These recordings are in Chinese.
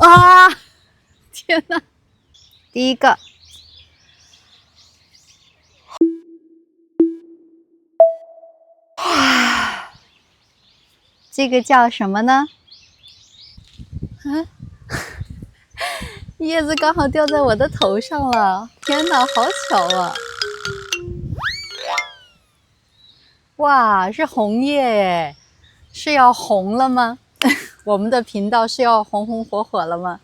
啊！天哪！第一个，这个叫什么呢？叶子刚好掉在我的头上了，天哪，好巧啊！哇，是红叶耶，是要红了吗？我们的频道是要红红火火了吗？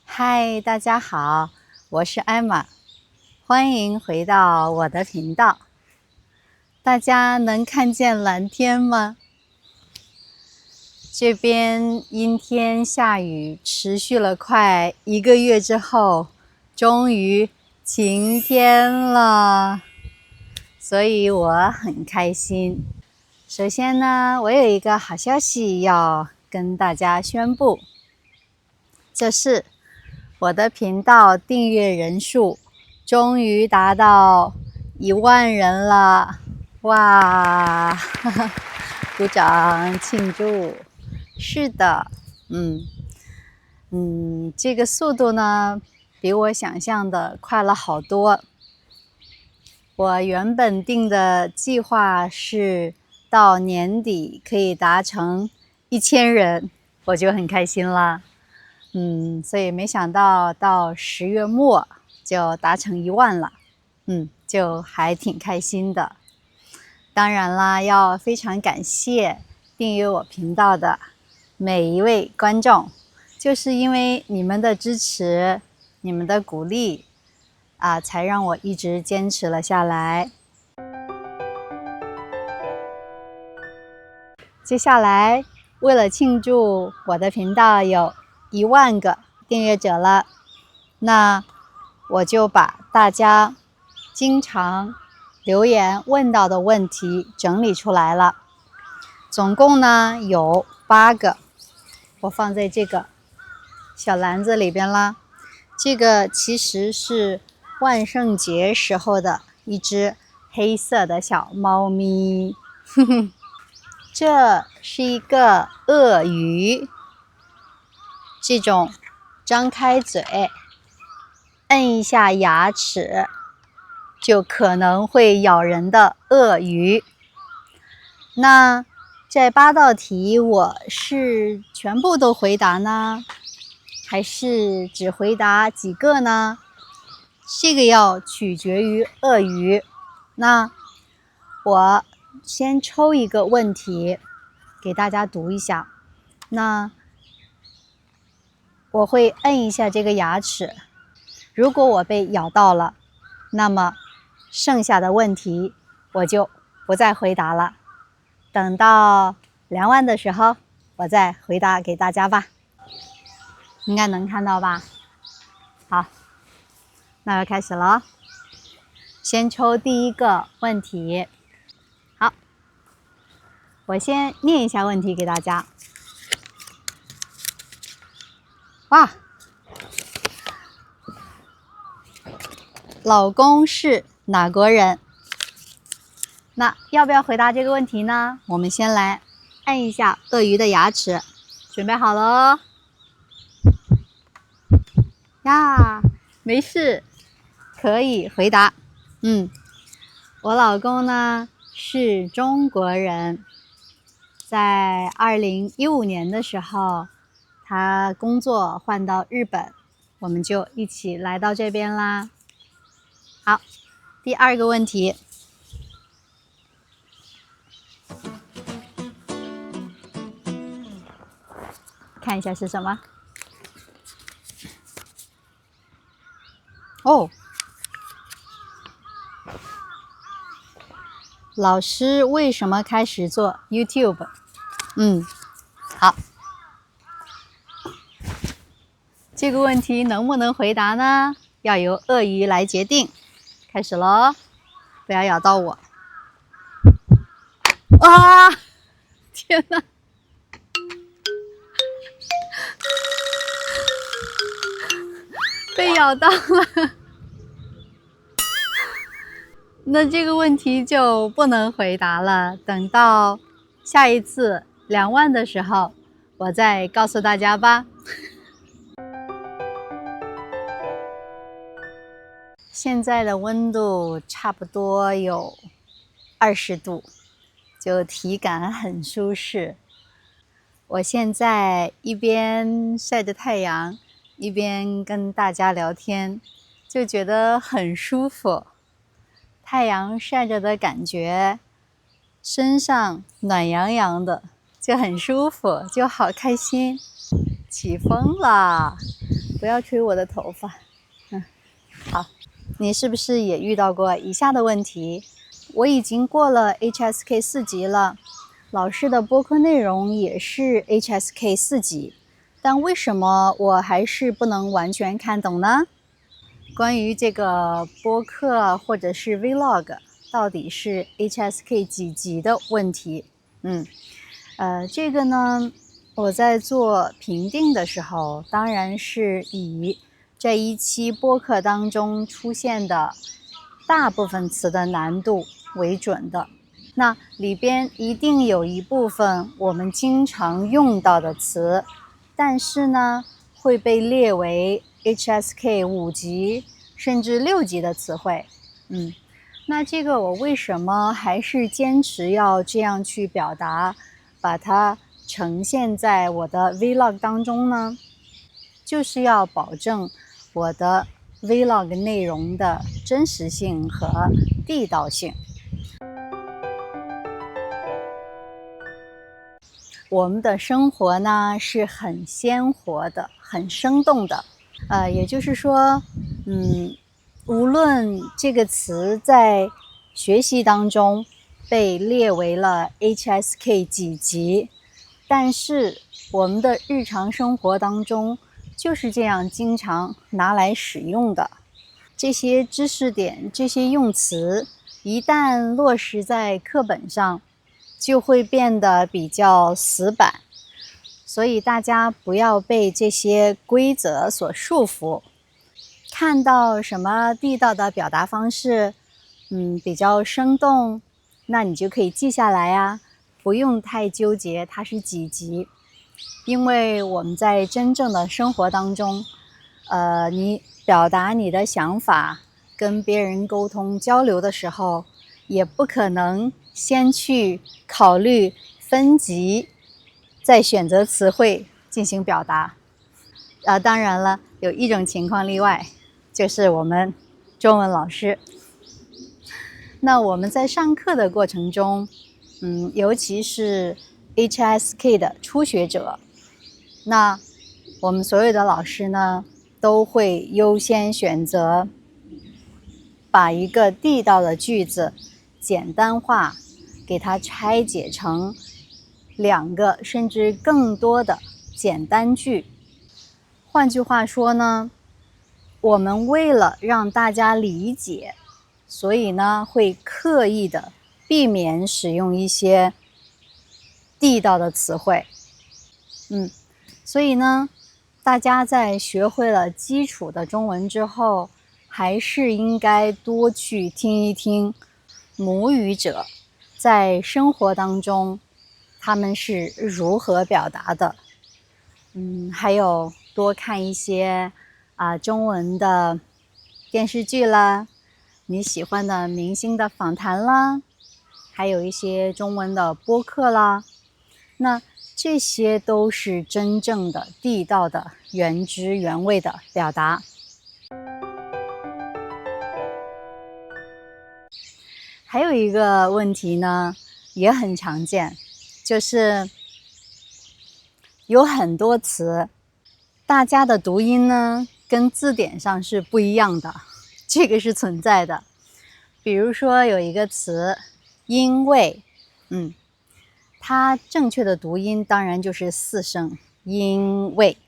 嗨，大家好，我是艾玛，欢迎回到我的频道。大家能看见蓝天吗？这边阴天下雨，持续了快1个月之后，终于晴天了，所以我很开心。首先呢，我有一个好消息要跟大家宣布，就是我的频道订阅人数终于达到1万人了，哇！鼓掌庆祝！是的，这个速度呢，比我想象的快了好多。我原本定的计划是到年底可以达成1000人，我就很开心了。所以没想到到10月末就达成1万了，就还挺开心的。当然啦，要非常感谢订阅我频道的每一位观众，就是因为你们的支持、你们的鼓励才让我一直坚持了下来。接下来，为了庆祝我的频道有1万个订阅者了，那我就把大家经常留言问到的问题整理出来了。总共呢有8个，我放在这个小篮子里边啦。这个其实是万圣节时候的一只黑色的小猫咪，这是一个鳄鱼，这种张开嘴，摁一下牙齿，就可能会咬人的鳄鱼。那这8道题我是全部都回答呢，还是只回答几个呢？这个要取决于鳄鱼。那我先抽一个问题给大家读一下。那我会摁一下这个牙齿，如果我被咬到了，那么剩下的问题我就不再回答了。等到2万的时候，我再回答给大家吧。应该能看到吧？好，那要开始了。先抽第一个问题。好，我先念一下问题给大家。哇，老公是哪国人？那要不要回答这个问题呢？我们先来按一下鳄鱼的牙齿，准备好了哦。呀，没事，可以回答。我老公呢是中国人，在2015年的时候，他工作换到日本，我们就一起来到这边啦。好，第2个问题。看一下是什么？哦，老师为什么开始做 YouTube？ 好，这个问题能不能回答呢？要由鳄鱼来决定。开始咯，不要咬到我。啊！天哪！被咬到了。那这个问题就不能回答了，等到下一次2万的时候，我再告诉大家吧。现在的温度差不多有20度，就体感很舒适。我现在一边晒着太阳，一边跟大家聊天，就觉得很舒服。太阳晒着的感觉，身上暖洋洋的，就很舒服，就好开心。起风了，不要吹我的头发。好，你是不是也遇到过以下的问题？我已经过了 HSK 4级了，老师的播客内容也是 HSK 4级，但为什么我还是不能完全看懂呢？关于这个播客或者是 Vlog 到底是 HSK 几级的问题，这个呢，我在做评定的时候，当然是以这一期播客当中出现的大部分词的难度为准的。那里边一定有一部分我们经常用到的词，但是呢，会被列为 HSK 5级甚至6级的词汇。那这个我为什么还是坚持要这样去表达，把它呈现在我的 Vlog 当中呢？就是要保证我的 Vlog 内容的真实性和地道性。我们的生活呢是很鲜活的，很生动的。也就是说，无论这个词在学习当中被列为了 HSK 几级，但是我们的日常生活当中就是这样经常拿来使用的。这些知识点，这些用词，一旦落实在课本上，就会变得比较死板。所以大家不要被这些规则所束缚。看到什么地道的表达方式，比较生动，那你就可以记下来呀，不用太纠结它是几级。因为我们在真正的生活当中，你表达你的想法，跟别人沟通交流的时候，也不可能先去考虑分级，再选择词汇进行表达。当然了，有一种情况例外，就是我们中文老师。那我们在上课的过程中，尤其是 HSK 的初学者，那我们所有的老师呢，都会优先选择把一个地道的句子简单化，给它拆解成2个甚至更多的简单句。换句话说呢，我们为了让大家理解，所以呢会刻意的避免使用一些地道的词汇。所以呢，大家在学会了基础的中文之后，还是应该多去听一听母语者在生活当中他们是如何表达的。还有多看一些中文的电视剧啦，你喜欢的明星的访谈啦，还有一些中文的播客啦，那这些都是真正的地道的原汁原味的表达。还有一个问题呢，也很常见，就是有很多词，大家的读音呢跟字典上是不一样的，这个是存在的。比如说有一个词因为，它正确的读音当然就是4声因为，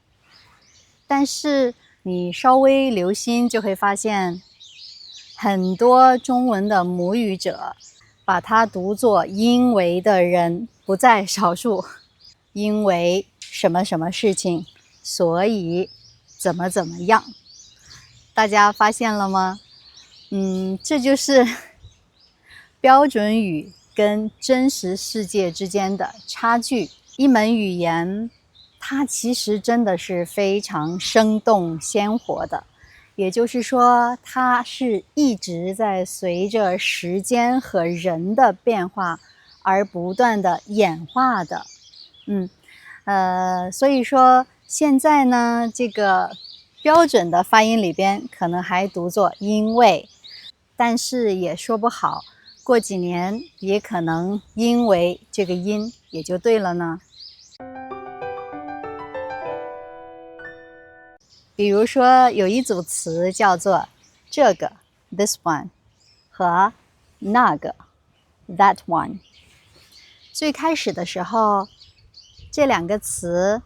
但是你稍微留心就会发现，很多中文的母语者把它读作因为的人不在少数。因为什么什么事情，所以怎么怎么样。大家发现了吗？这就是标准语跟真实世界之间的差距。一门语言，它其实真的是非常生动鲜活的，也就是说，它是一直在随着时间和人的变化而不断的演化的。所以说现在呢，这个标准的发音里边可能还读作因为，但是也说不好，过几年也可能因为这个音也就对了呢。比如说有一组词叫做这个 this one 和那个 that one。最开始的时候，这两个词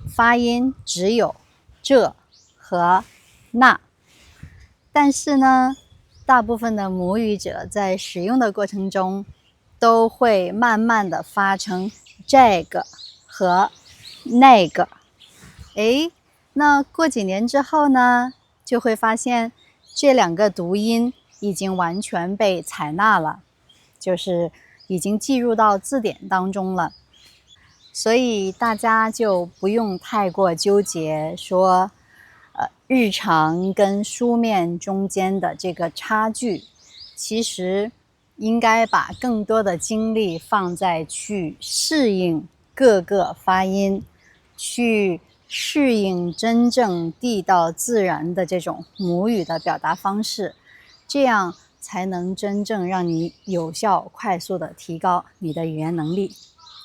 发音只有这和那，但是呢，大部分的母语者在使用的过程中，都会慢慢的发成这个和那个。那过几年之后呢，就会发现这两个读音已经完全被采纳了，就是已经记入到字典当中了。所以大家就不用太过纠结说，日常跟书面中间的这个差距，其实应该把更多的精力放在去适应各个发音，去适应真正地道自然的这种母语的表达方式，这样才能真正让你有效快速的提高你的语言能力。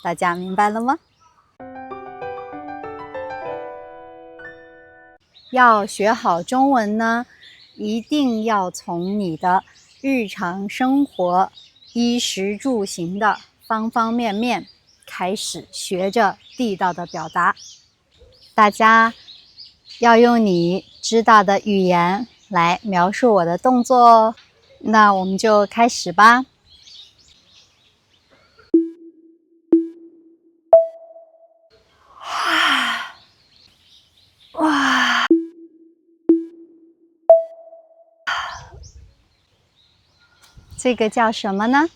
大家明白了吗？要学好中文呢，一定要从你的日常生活衣食住行的方方面面开始学着地道的表达。大家要用你知道的语言来描述我的动作哦。那我们就开始吧。哇，这个叫什么呢？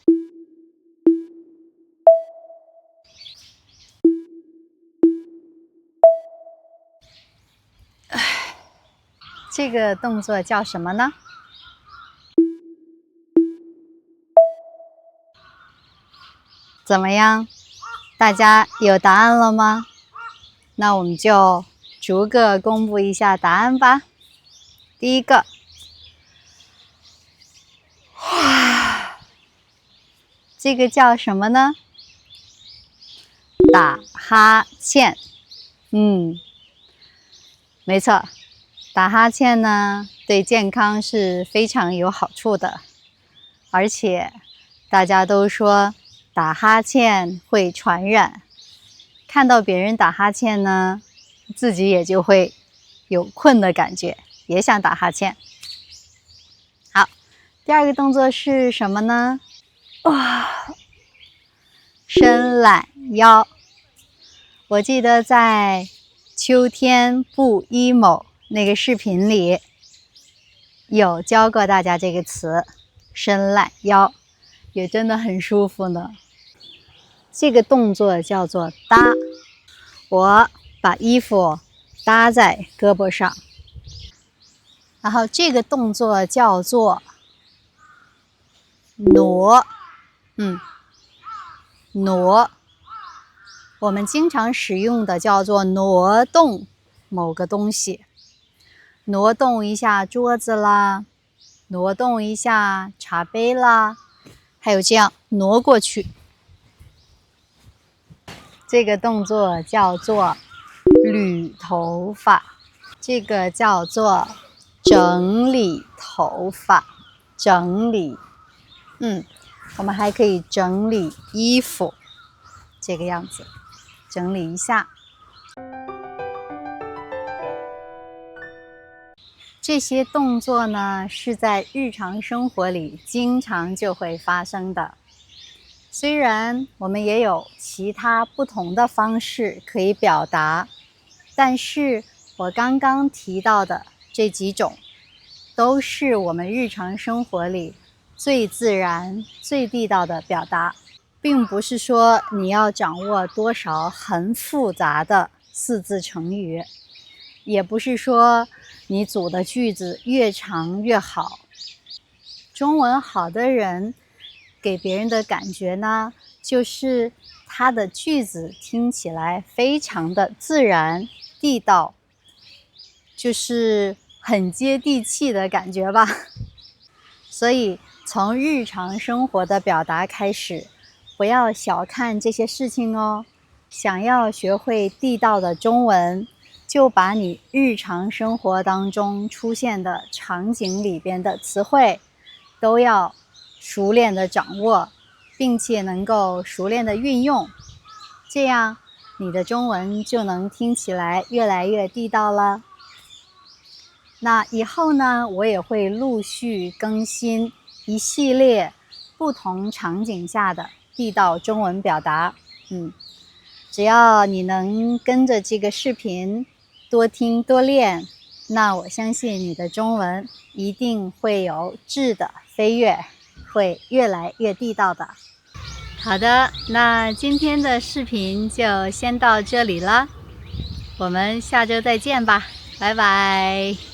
这个动作叫什么呢？怎么样？大家有答案了吗？那我们就逐个公布一下答案吧。第一个，这个叫什么呢？打哈欠。没错，打哈欠呢，对健康是非常有好处的，而且大家都说打哈欠会传染，看到别人打哈欠呢，自己也就会有困的感觉，也想打哈欠。好，第二个动作是什么呢？伸懒腰。我记得在秋天不 emo 那个视频里有教过大家这个词，伸懒腰，也真的很舒服呢。这个动作叫做搭，我把衣服搭在胳膊上，然后这个动作叫做挪，挪。我们经常使用的叫做挪动某个东西，挪动一下桌子啦，挪动一下茶杯啦，还有这样挪过去。这个动作叫做捋头发，这个叫做整理头发，整理。我们还可以整理衣服，这个样子。整理一下，这些动作呢是在日常生活里经常就会发生的。虽然我们也有其他不同的方式可以表达，但是我刚刚提到的这几种，都是我们日常生活里最自然、最地道的表达。并不是说你要掌握多少很复杂的四字成语，也不是说你组的句子越长越好。中文好的人给别人的感觉呢，就是他的句子听起来非常的自然地道，就是很接地气的感觉吧。所以从日常生活的表达开始，不要小看这些事情哦。想要学会地道的中文，就把你日常生活当中出现的场景里边的词汇都要熟练的掌握，并且能够熟练的运用，这样你的中文就能听起来越来越地道了。那以后呢，我也会陆续更新一系列不同场景下的地道中文表达。只要你能跟着这个视频多听多练，那我相信你的中文一定会有质的飞跃，会越来越地道的。好的，那今天的视频就先到这里了，我们下周再见吧，拜拜。